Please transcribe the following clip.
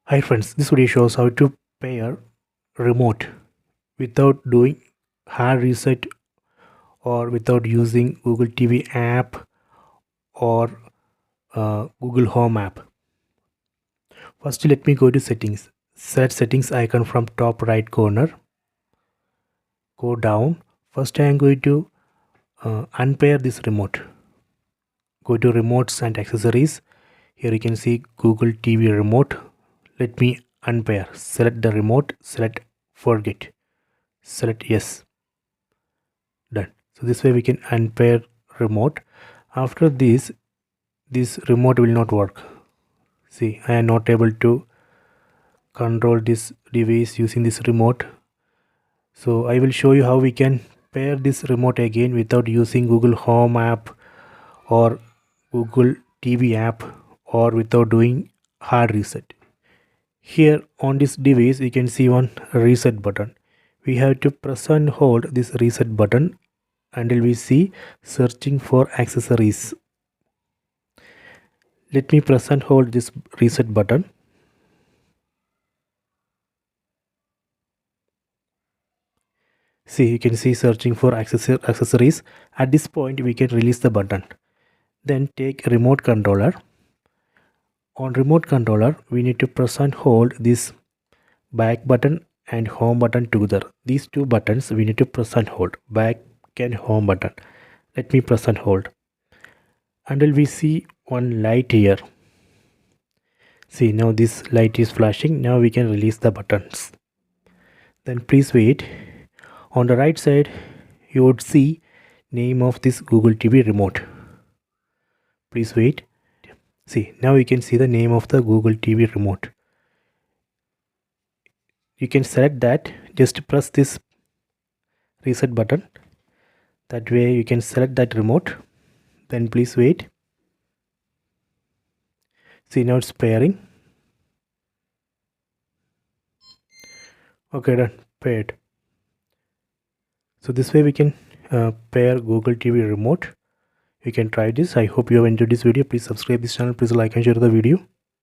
Hi friends, this video shows how to pair remote without doing hard reset or without using Google TV app or Google Home app. First, let me go to settings. Set settings icon from top right corner. Go down. First, I am going to unpair this remote. Go to remotes and accessories. Here you can see Google TV remote. Let me unpair. Select the remote. Select forget. Select yes. Done. So this way we can unpair remote. After this remote will not work. See, I am not able to control this device using this remote. So I will show you how we can pair this remote again without using Google Home app or Google TV app or without doing hard reset. Here on this device you can see one reset button. We have to press and hold this reset button until we see searching for accessories. Let me press and hold this reset button. See, you can see searching for accessories. At this point we can release the button. Then take remote controller. On remote controller we need to press and hold this back button and home button together. These two buttons we need to press and hold, back and home button. Let me press and hold until we see one light here. See, now this light is flashing. Now we can release the buttons. Then please wait. On the right side you would see name of this Google TV remote. Please wait. See, now you can see the name of the Google TV remote. You can select that. Just press this reset button. That way you can select that remote. Then please wait. See, now it's pairing. Okay, done. Paired. So this way we can pair Google TV remote. You can try this. I hope you have enjoyed this video. Please subscribe this channel. Please like and share the video.